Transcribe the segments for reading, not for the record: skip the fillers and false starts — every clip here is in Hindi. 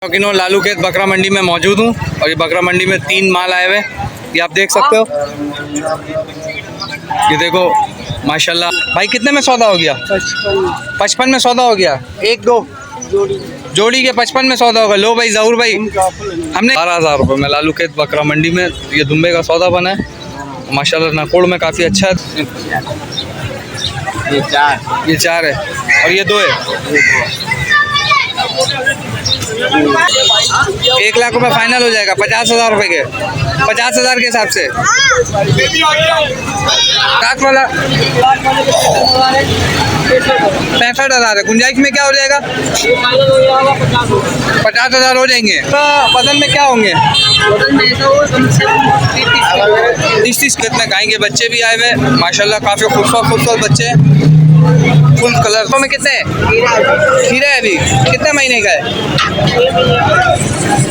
शौकीनों, लालू खेत बकरा मंडी में मौजूद हूँ और ये बकरा मंडी में 3 माल आए हुए, ये आप देख सकते हो। ये देखो माशाल्लाह। भाई कितने में सौदा हो गया? 55 में सौदा हो गया। 1-2 जोड़ी के 55 में सौदा होगा। लो भाई जहूर भाई, हमने 12,000 रुपये में लालू खेत बकरा मंडी में ये दुम्बे का सौदा बना है माशाल्लाह। नाकोड़ में काफ़ी अच्छा है। ये 4 है और ये 2 है। 1 लाख रुपये फाइनल हो जाएगा। 50,000 रुपये के, 50,000 के हिसाब से। लाख वाला 65,000 है। गुंजाइश में क्या हो जाएगा? 50,000 हो जाएंगे। तो वजन में क्या होंगे? 30 कितने गाय के बच्चे भी आए हुए माशाल्लाह। काफ़ी खूबसूरत बच्चे हैं, फुल कलर। तो में कितने खीरा है? अभी कितने महीने का है?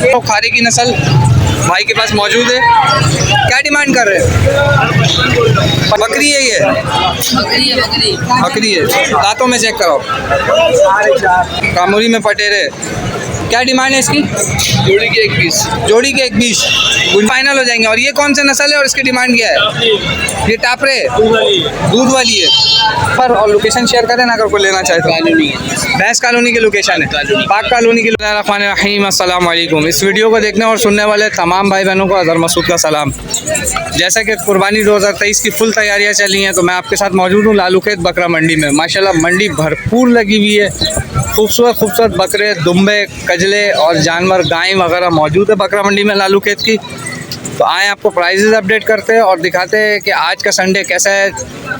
तो खारी की नस्ल भाई के पास मौजूद है। क्या डिमांड कर रहे हैं? बकरी है ये? बकरी है। दांतों में चेक करो। कामूरी में पटेरे। क्या डिमांड है इसकी? जोड़ी के 21। जोड़ी के 21 फाइनल हो जाएंगे। और ये कौन सा नस्ल है और इसकी डिमांड क्या है? ये टापरे दूध वाली है पर। और लोकेशन शेयर करें ना अगर कोई लेना चाहे तो। भैंस कॉलोनी की लोकेशन है, पाक कॉलोनी की। बिस्मिल्लाहिर्रहमानिर्रहीम, अस्सलाम वालेकुम। इस वीडियो को देखने और सुनने वाले तमाम भाई बहनों को अज़हर मसूद का सलाम। जैसा कि कुर्बानी 2023 की फुल तैयारियां चल रही हैं तो मैं आपके साथ मौजूद हूँ लालू खेत बकरा मंडी में। माशाल्लाह मंडी भरपूर लगी हुई है। खूबसूरत बकरे, दुम्बे, कजले और जानवर, गाय वगैरह मौजूद है बकरा मंडी में लालू खेत की। तो आए आपको प्राइजेज़ अपडेट करते हैं और दिखाते हैं कि आज का संडे कैसा है।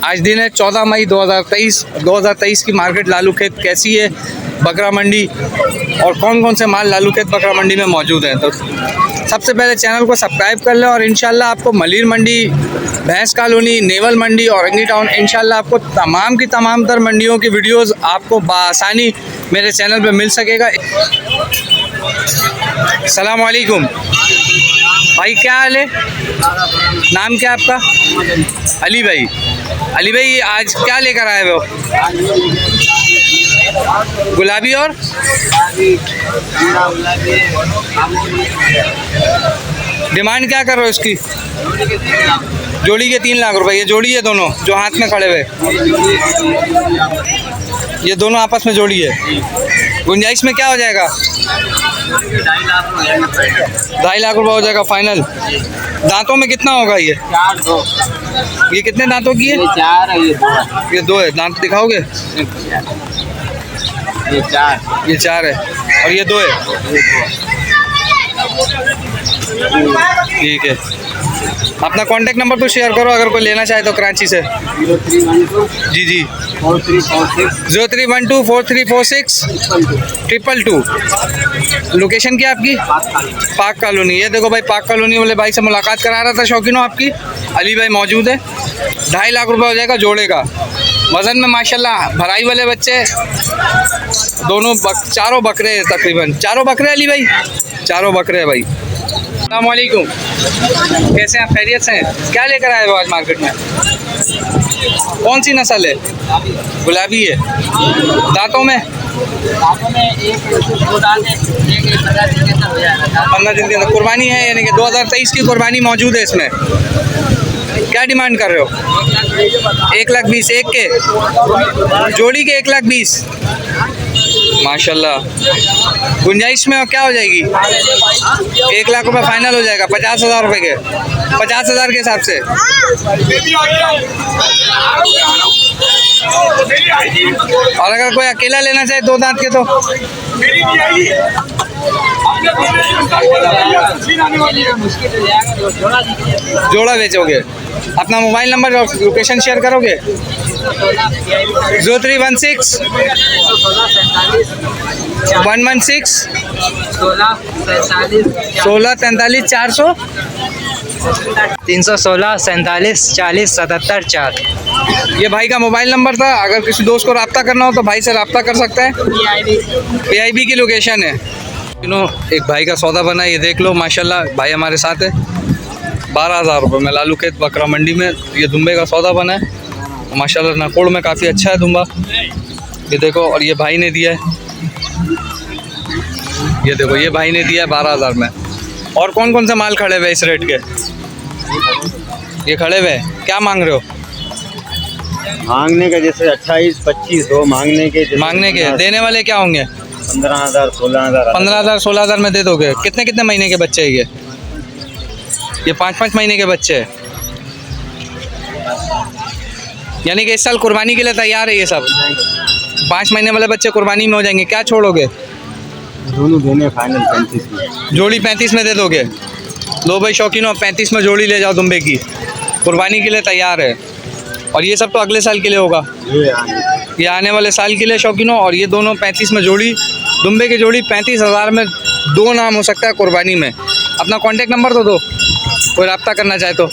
आज दिन है 14 मई 2023 की मार्केट लालू खेत कैसी है, बकरा मंडी, और कौन कौन से माल लालू खेत बकरा मंडी में मौजूद हैं। तो सबसे पहले चैनल को सब्सक्राइब कर लें और इंशाल्लाह आपको मलिर मंडी, भैंस कॉलोनी, नेवल मंडी, औरंगी टाउन, इंशाल्लाह आपको तमाम की तमाम तर मंडियों की वीडियोस आपको बासानी मेरे चैनल पे मिल सकेगा। अस्सलाम वालेकुम भाई, क्या हाल है? नाम क्या आपका? अली भाई। अली भाई आज क्या लेकर आए हो? गुलाबी और डिमांड क्या कर रहे हो इसकी? जोड़ी के 3 लाख रुपए। ये जोड़ी है दोनों जो हाथ में खड़े हुए, ये दोनों आपस में जोड़ी है। गुंजाइश में क्या हो जाएगा? 2.5 लाख रुपए हो जाएगा फाइनल। दांतों में कितना होगा ये? 4-2। ये कितने दांतों की है? 4 है। ये 2 है। दांत दिखाओगे? ये 4। ये 4 है और ये 2 है। ठीक है। अपना कांटेक्ट नंबर तो शेयर करो अगर कोई लेना चाहे तो कराची से। 0312 जी 4346 0312 4346 222। लोकेशन क्या आपकी? पाक कॉलोनी। ये देखो भाई पाक कॉलोनी वाले भाई से मुलाकात करा रहा था शौकीनों आपकी। अली भाई मौजूद है। 2.5 लाख रुपए हो जाएगा जोड़े का। वज़न में माशाल्लाह भराई वाले बच्चे दोनों चारों बकरे हैं तकरीबन। चारों बकरे अली भाई? चारों बकरे हैं भाई। अस्सलाम वालेकुम, कैसे हैं आप? खैरियत से हैं? क्या लेकर आए हो आज मार्केट में? कौन सी नस्ल है? गुलाबी है। दांतों में 15 दिन के अंदर कुर्बानी है, यानी कि 2023 की कुर्बानी मौजूद है इसमें। क्या डिमांड कर रहे हो? 1,20,000 एक के? जोड़ी के 1,20,000 माशाल्लाह। गुंजाइश में क्या हो जाएगी? 1 लाख रुपये फाइनल हो जाएगा। 50,000 रुपये के, 50,000 के हिसाब से। और अगर कोई अकेला लेना चाहे 2 दांत के तो जोड़ा बेचोगे? अपना मोबाइल नंबर और लोकेशन शेयर करोगे? 0316 116 16 43 400 316 47 40 77 4। ये भाई का मोबाइल नंबर था। अगर किसी दोस्त को रब्ता करना हो तो भाई से रब्ता कर सकता है। PIB की लोकेशन है। एक भाई का सौदा बना है, ये देख लो माशाल्लाह। भाई हमारे साथ है। 12,000 रुपये में लालू खेत बकरा मंडी में ये दुम्बे का सौदा बना है माशाल्लाह। नाकोड़ में काफ़ी अच्छा है दुम्बा, ये देखो। और ये भाई ने दिया है, ये देखो ये भाई ने दिया 12,000 में। और कौन कौन से माल खड़े हुए इस रेट के? ये खड़े हुए क्या मांग रहे हो? मांगने के जैसे 28-25 हो, मांगने के देने वाले क्या होंगे? 15,000 16,000 15,000 16,000 में दे दोगे? कितने कितने महीने के बच्चे हैं ये 5-5 महीने के बच्चे हैं, यानी कि इस साल कुर्बानी के लिए तैयार है ये सब। 5 महीने वाले बच्चे कुर्बानी में हो जाएंगे। क्या छोड़ोगे? दोनों देने फाइनल 35 में। जोड़ी 35 में दे दोगे? लो भाई शौकीनों, 35 में जोड़ी ले जाओ दुम्बे की, कुर्बानी के लिए तैयार है। और ये सब तो अगले साल के लिए होगा, ये आने वाले साल के लिए शौकीनों। और ये दोनों 35 में जोड़ी, दुम्बे की जोड़ी 35,000 में 2 नाम हो सकता है कुर्बानी में। अपना कॉन्टेक्ट नंबर तो दो, कोई रब्ता करना चाहे तो।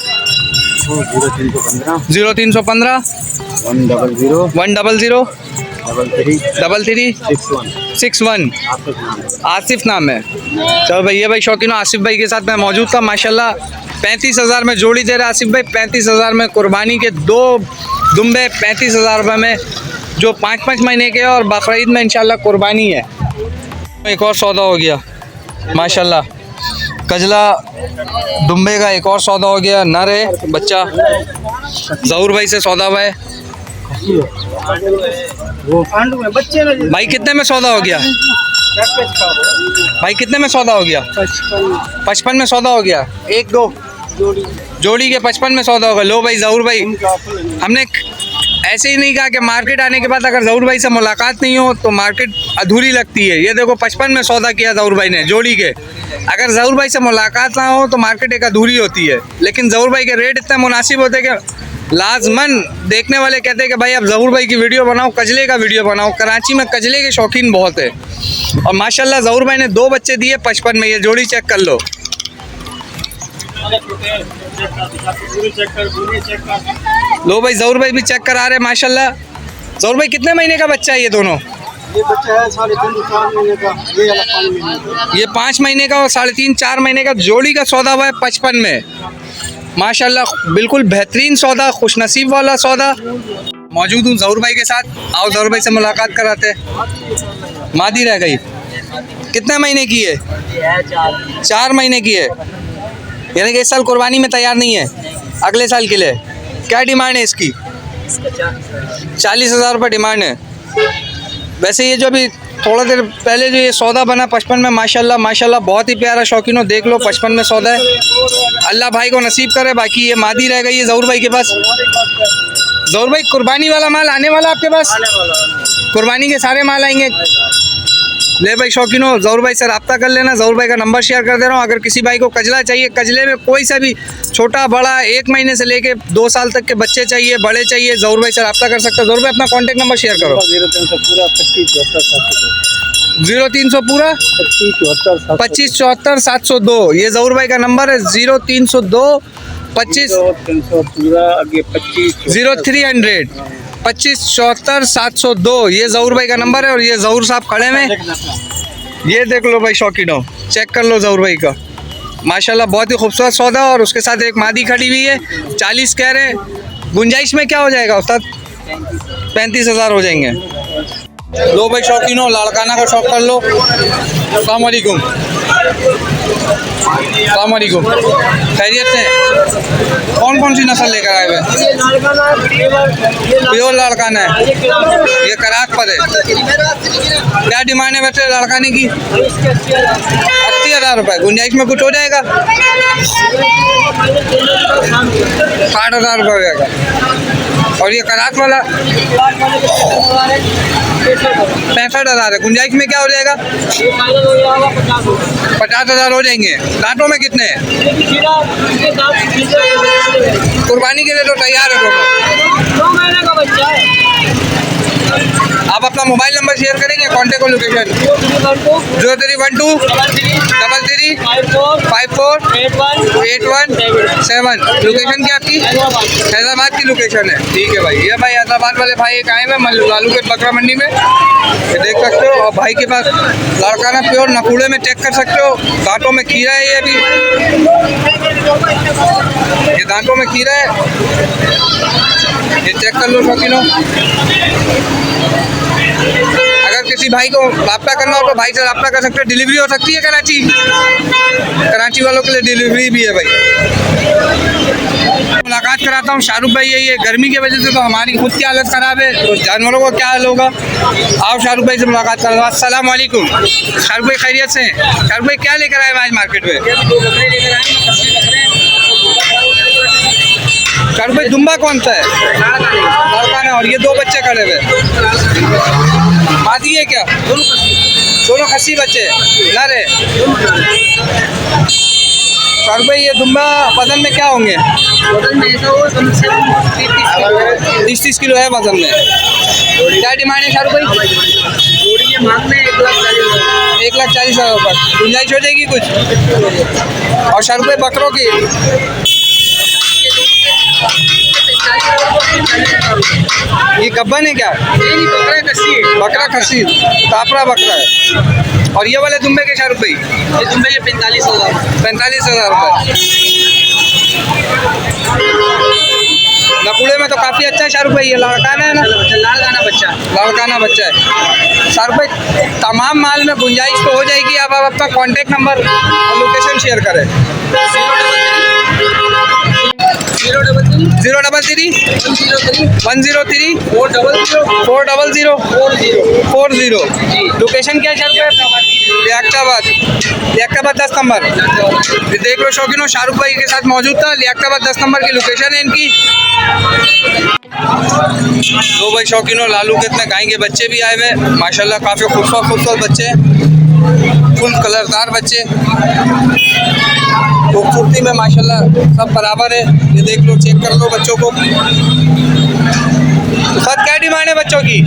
0315 100 100 33 61 आसिफ नाम है। चलो भाई, ये भाई शौकीनों आसिफ भाई के साथ मैं मौजूद था। माशाल्लाह 35,000 में जोड़ी दे रहे आसिफ भाई। 35,000 में कुर्बानी के 2 दुम्बे 35,000 रुपये में, जो 5-5 महीने के, और बकरीद में इंशाल्लाह कुर्बानी है। एक और सौदा हो गया माशाल्लाह, कजला दुम्बे का एक और सौदा हो गया। नर है बच्चा, जहूर भाई से सौदा हुआ है। भाई कितने में सौदा हो गया? भाई कितने में सौदा हो गया? 55 में सौदा हो गया। 1-2 जोड़ी के 55 में सौदा होगा। लो भाई जहूर भाई, हमने ऐसे ही नहीं कहा कि मार्केट आने के बाद अगर जहूर भाई से मुलाकात नहीं हो तो मार्केट अधूरी लगती है। ये देखो 55 में सौदा किया जहूर भाई ने जोड़ी के। अगर जहूर भाई से मुलाकात ना हो तो मार्केट एक अधूरी होती है। लेकिन जहूर भाई के रेट इतने मुनासिब होते हैं कि लाजमन देखने वाले कहते हैं कि भाई अब जहूर भाई की वीडियो बनाओ, कजले का वीडियो बनाओ। कराची में कजले के शौकीन बहुत है। और माशाल्लाह जहूर भाई ने 2 बच्चे दिए 55 में। ये जोड़ी चेक कर लो। लो भाई जहूर भाई भी चेक करा रहे माशाल्लाह। जहूर भाई कितने महीने का बच्चा है ये दोनों? ये बच्चा है 3.5-4 महीने का, ये वाला 5 महीने का। ये 5 महीने का और 3.5-4 महीने का जोड़ी का सौदा हुआ है 55 में। माशाल्लाह बिल्कुल बेहतरीन सौदा, खुशनसीब वाला सौदा। मौजूद हूँ जहूर भाई के साथ। आओ जहूर भाई से मुलाकात कराते हैं। मादी रह गई, कितने महीने की है? 4 महीने की है, यानी कि इस साल कुर्बानी में तैयार नहीं है, अगले साल के लिए। क्या डिमांड है इसकी? 40,000 रुपये डिमांड है। वैसे ये जो अभी थोड़ा देर पहले जो ये सौदा बना 55 में, माशाल्लाह माशाल्लाह बहुत ही प्यारा शौकीनों, देख लो 55 में सौदा है। अल्लाह भाई को नसीब करे। बाकी ये मादी रह गई है जहूर भाई के पास। जहूर भाई कुर्बानी वाला माल आने वाला आपके पास? कुर्बानी के सारे माल आएंगे। ले भाई शौकीनों, जहूर भाई से रब्ता कर लेना। जहूर भाई का नंबर शेयर कर दे रहा हूँ। अगर किसी भाई को कजला चाहिए, कजले में कोई सा भी छोटा बड़ा 1 महीने से लेके 2 साल तक के बच्चे चाहिए, बड़े चाहिए, जहूर भाई से रब्ता कर सकते हो। जहूर भाई अपना कॉन्टेक्ट नंबर शेयर करो। 0300 पूरा 25 74 702। ये जहूर भाई का नंबर है। 0302 25 0300 25 74 702। ये जहूर भाई का नंबर है। और ये जहूर साहब खड़े में, ये देख लो भाई शौकीनों, चेक कर लो जहूर भाई का। माशाल्लाह बहुत ही खूबसूरत सौदा। और उसके साथ एक मादी खड़ी हुई है। 40 कह रहे हैं। गुंजाइश में क्या हो जाएगा उस्ताद? 35,000 हो जाएंगे। लो भाई शौकीनों, लाड़काना का शौक कर लो। अस्सलाम वालेकुम। अस्सलाम वालेकुम, खैरियत से? कौन कौन सी नस्ल लेकर आए हुए? प्योर लाड़काना है, ये करात पर है। क्या डिमांड है वैसे लाड़काने की? 80,000 रुपये। गुंजाइश में कुछ हो जाएगा? 60,000 रुपये हो जाएगा। और ये करात वाला 65,000 है। गुंजाइश में क्या हो जाएगा? 50,000 हो जाएंगे। दांतों में कितने हैं? कुर्बानी के लिए तो तैयार है दोनों। 2 महीने का बच्चा है। आप अपना मोबाइल नंबर शेयर करेंगे, कॉन्टेक्ट और लोकेशन? 0312 33 54 81 7। लोकेशन क्या आपकी? हैदराबाद की लोकेशन है। ठीक है भाई। ये भाई हैदराबाद वाले भाई एक आए हुए लालू के बकरा मंडी में, ये देख सकते हो। और भाई के पास लाड़काना प्योर नकूड़े में चेक कर सकते हो। दांतों में खीरा है। ये भी ये दांतों में खीरा है, ये चेक कर लो शौकीनों। अगर किसी भाई को रब्ता करना हो तो भाई से रब्ता कर सकते हैं। डिलीवरी हो सकती है कराची, कराची वालों के लिए डिलीवरी भी है भाई। मुलाकात कराता हूँ शाहरुख भाई। ये गर्मी की वजह से तो हमारी खुद की हालत ख़राब है, तो जानवरों को क्या हाल होगा। आओ शाहरुख भाई से मुलाकात करो। अस्सलाम वालेकुम शाहरुख भाई, खैरियत से हैं? शाहरुख भाई क्या लेकर आए आज मार्केट में? शाहरुख भाई दुम्बा कौन सा है? लाड़काना। और ये दो बच्चे खड़े हुए, मादी है क्या? दोनों खसी बच्चे नर है। शाहरुख भाई ये दुम्बा वजन में क्या होंगे? 30 किलो है वजन में। क्या डिमांड है शाहरुख भाई? जोड़ी के मांगने 1,40,000 रुपये। गुंजाइश हो जाएगी कुछ? और शाहरुख भाई बकरों की ये गब्बन है क्या? नहीं, बकरा कसी है। बकरा खसी तापरा बकरा है। और ये वाले दुम्बे के शाहरुख भाई? ये दुम्बे के 45,000। 45,000 रुपये। नकुड़े में तो काफ़ी अच्छा है शाहरुख भाई। ये लड़काना है ना? लाड़काना बच्चा। लड़काना बच्चा है। शाहरुख भाई तमाम माल में गुंजाइश तो हो जाएगी। अब आप अपना कॉन्टेक्ट नंबर और लोकेशन शेयर करें। 033 103 400 लोकेशन क्या है शाहरुख भाई? लियाकताबाद 10 नंबर। देख लो शौकीनों, शाहरुख भाई के साथ मौजूद था। लियाकताबाद 10 नंबर की लोकेशन है इनकी। तो भाई शौकीनों, लालू के इतने गाय के बच्चे भी आए हुए माशाल्लाह, काफ़ी खूबसूरत बच्चे हैं, फुल कलरदार बच्चे। खूबसूरती में माशाल्लाह सब बराबर है। ये देख लो, चेक कर लो बच्चों को। तो सर क्या डिमांड है बच्चों की?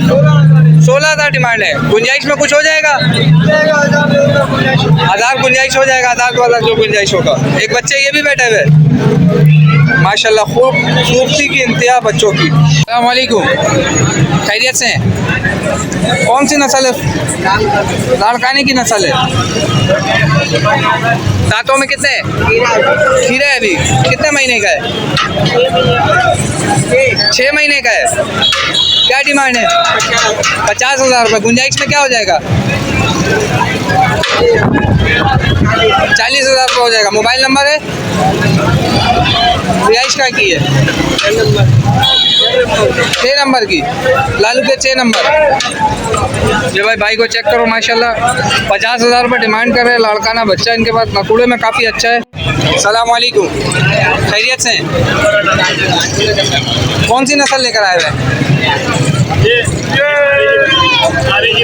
16,000 डिमांड है। गुंजाइश में कुछ हो जाएगा? 1,000 गुंजाइश हो जाएगा। 1,000 वाला जो गुंजाइश होगा। एक बच्चे ये भी बैठे हुए माशाल्लाह, खूबसूरती की इंतहा बच्चों की। अस्सलाम वालेकुम, खैरियत से हैं? कौन सी नस्ल है? लाड़काने की नस्ल है। दांतों में कितने है? खीरा है। अभी कितने महीने का है? 6 महीने का है। क्या डिमांड है? 50,000 रुपये। गुंजाइश में क्या हो जाएगा? 40,000 रुपये हो जाएगा। मोबाइल नंबर है? रिहाइश का की है? 6 नंबर की, लालू के 6 नंबर। ये भाई को चेक करो माशाल्लाह, 50,000 रुपये डिमांड कर रहे हैं। लड़काना बच्चा इनके पास, नकुड़े में काफ़ी अच्छा है। सलाम वालेकुम, खैरियत से हैं? कौन सी नस्ल लेकर आए हुए हैं?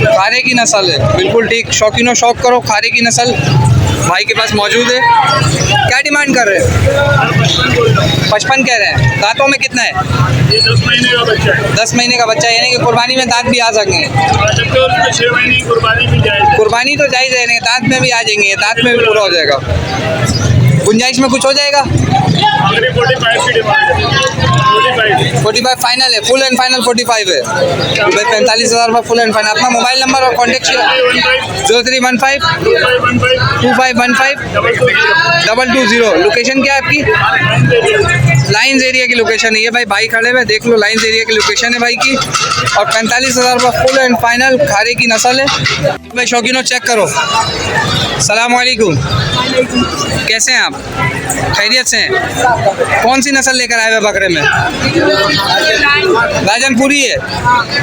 खारे की नस्ल है। बिल्कुल ठीक शौकीनों, शौक करो। खारे की नस्ल भाई के पास मौजूद है। क्या डिमांड कर रहे हैं? 55 कह रहे हैं। दांतों में कितना है? ये 10 महीने का बच्चा है। 10 महीने का बच्चा है, यानी कि कुर्बानी में दांत भी आ सकेंगे। जब तो उसको 6 महीने की कुर्बानी भी जाएगी। कुर्बानी तो जायज़ है, दांत में भी आ जाएंगे, दांत में भी पूरा हो जाएगा। गुंजाइश में कुछ हो जाएगा? 45 की डिमांड है। 45 फाइनल है। फुल एंड फाइनल 45 है भाई। 45,000 रुपये फुल एंड फाइनल। अपना मोबाइल नंबर और कॉन्टेक्ट 0315 2515 220। लोकेशन क्या है आपकी? लाइन्स एरिया की लोकेशन है ये भाई खड़े हुए, देख लो लाइन्स एरिया की लोकेशन है भाई की। और 45,000 रुपये फुल एंड फाइनल खारे की नस्ल है भाई। शौकीनों चेक करो। सलाम वालेकुम, कैसे हैं आप? खैरियत से हैं? कौन सी नस्ल लेकर आए हुए बकरे में? राजनपुरी है।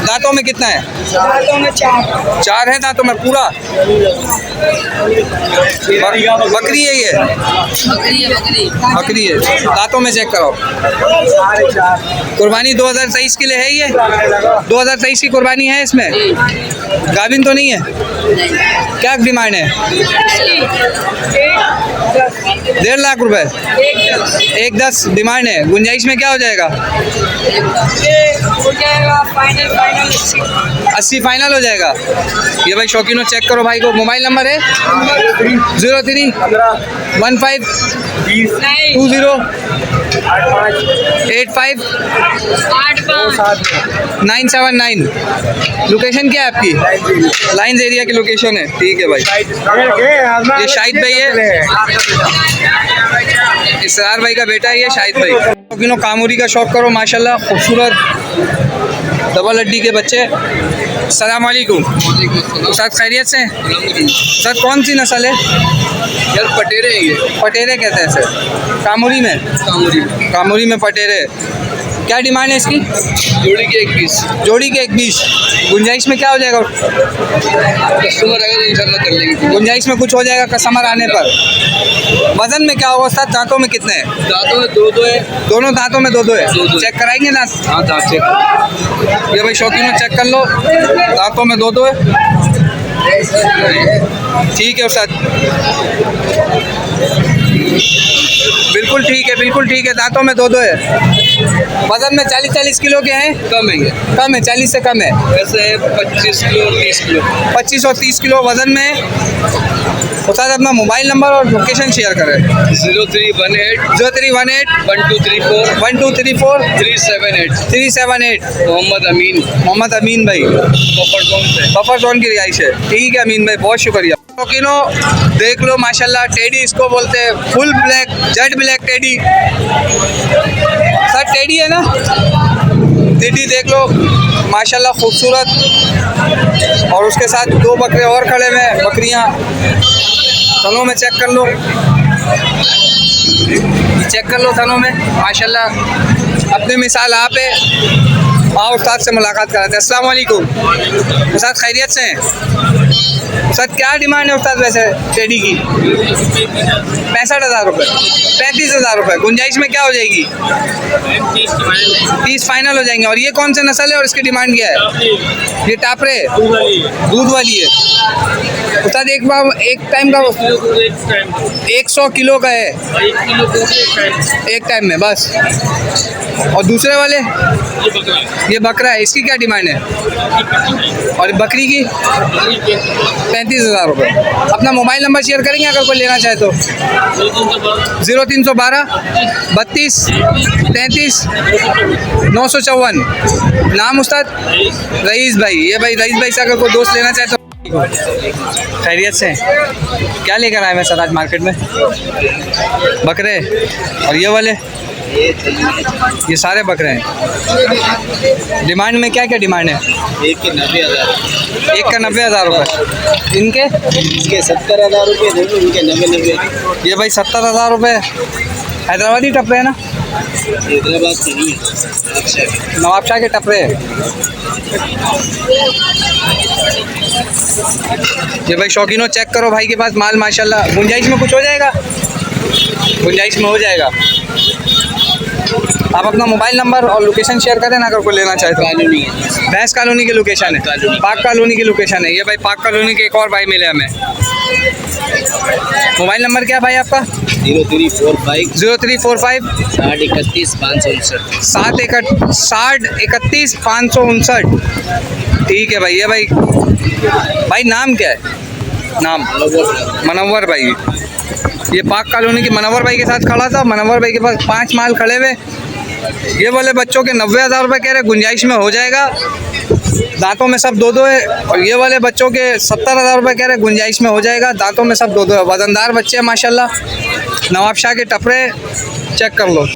दांतों में कितना है? दांतों में 4 है दांतों में पूरा। बकरी है ये? बकरी है। दांतों में चेक करो। कुर्बानी 2023 के लिए है ये? 2023 की कुर्बानी है इसमें? गाभिन तो नहीं है? क्या डिमांड है? 1.5 लाख रुपए। 1.10 डिमांड है। गुंजाइश में क्या हो जाएगा? हो जाएगा फाइनल 80 फाइनल हो जाएगा। ये भाई शौकीनों चेक करो भाई को। मोबाइल नंबर है 03 15 20 85 979। लोकेशन क्या है आपकी? लाइन्स एरिया की लोकेशन है। ठीक है भाई। ये शाहिद भाई है, इसरार भाई का बेटा है ये शाहिद भाई। शौकीनों कामूरी का शौक करो माशाल्लाह, खूबसूरत डबल हड्डी के बच्चे अस्सलाम वालेकुम। उस्ताद खैरियत से हैं? सर कौन सी नस्ल है? यार पटेरे है ये, पटेरे कहते हैं सर। कामुरी में? कामुरी में पटेरे। क्या डिमांड है इसकी? जोड़ी के 1 पीस। जोड़ी के 1 पीस। गुंजाइश में क्या हो जाएगा? कस्टमर आएगा तो इंशाल्लाह कर लेंगे। गुंजाइश में कुछ हो जाएगा कस्टमर आने पर। वजन में क्या होगा उस्ताद? दांतों में कितने हैं? दांतों में 2-2 है। दोनों दांतों में 2-2 है। दो-दो। चेक कराएंगे दांत? हाँ दांत चेक। ये भाई शौकीनों चेक कर लो, दांतों में 2-2 है। ठीक है उस्ताद, बिल्कुल ठीक है, बिल्कुल ठीक है। दांतों में 2-2 है। वजन में 40-40 किलो के हैं? कम है ये, कम है, 40 से कम है। वैसे 25 किलो 30 किलो। 25 और 30 किलो वजन में। उस्ताद अपना मोबाइल नंबर और लोकेशन शेयर करें। 0318 0318 1234 1234 378। 378। मोहम्मद अमीन, मोहम्मद अमीन भाई, बफर जोन से। बफर जोन की रिहाइश है। ठीक है अमीन भाई, बहुत शुक्रिया। शौकीनों देख लो माशाल्लाह, टेडी इसको बोलते हैं, full black Z black teddy. Sir teddy है ना? टेडी देख लो माशाल्लाह खूबसूरत। और उसके साथ 2 बकरे और खड़े हुए हैं, बकरियां। थनों में चेक कर लो, चेक कर लो थनों में माशाल्लाह। अपनी मिसाल आप है। आओ उस्ताद से मुलाकात कराते हैं। अस्सलाम वालेकुम उस्ताद, खैरियत से हैं? उस्ताद क्या डिमांड है उस्ताद वैसे टेडी की? 65,000 रुपये, 35,000 रुपये। गुंजाइश में क्या हो जाएगी? 30 फाइनल हो जाएंगे। और ये कौन सा नस्ल है और इसकी डिमांड क्या है? ये टापरे दूध वाली है उस्ताद। एक टाइम का 100 किलो का है, एक टाइम में बस। और दूसरे वाले ये बकरा है, इसकी क्या डिमांड है? और बकरी की 35,000 रुपये। अपना मोबाइल नंबर शेयर करेंगे अगर कोई लेना चाहे तो? 0312 32 33 954। नाम उस्ताद? रईस भाई। ये भाई रईस भाई से अगर कोई दोस्त लेना चाहे तो। खैरियत से क्या लेकर आए मैं सर आज मार्केट में? बकरे। और ये वाले? ये सारे बकरे हैं। डिमांड में क्या क्या डिमांड है? एक के 90,000। एक का 90,000 रुपये। इनके? इसके 70,000 रुपये, इनके 90। ये भाई 70,000 रुपये। हैदराबादी टपरे है ना? हैदराबाद से नहीं है, अच्छा। नवाबशाह के टपरे है। ये भाई शौकीनों चेक करो भाई के पास माल माशाल्लाह। गुंजाइश में कुछ हो जाएगा? गुंजाइश में हो जाएगा। आप अपना मोबाइल नंबर और लोकेशन शेयर करें ना अगर कोई लेना चाहे तो। कॉलोनी है, भैंस कॉलोनी की लोकेशन है, पाक कॉलोनी की लोकेशन है। ये भाई पाक कॉलोनी के एक और भाई मिले हमें। मोबाइल नंबर क्या भाई आपका? 0345 0345 31 559। 60 31 559। ठीक है भाई। ये भाई नाम क्या है? नाम मनव्वर भाई। ये पाक कॉलोनी के मनव्वर भाई के साथ खड़ा था। मनव्वर भाई के पास 5 माल खड़े हुए। ये वाले बच्चों के 90,000 रुपये कह रहे, गुंजाइश में हो जाएगा। दांतों में सब 2-2 है। और ये वाले बच्चों के 70,000 रुपये कह रहे, गुंजाइश में हो जाएगा। दांतों में सब 2-2 है। वजनदार बच्चे हैं माशाल्लाह। नवाबशाह के टपरे चेक कर लो।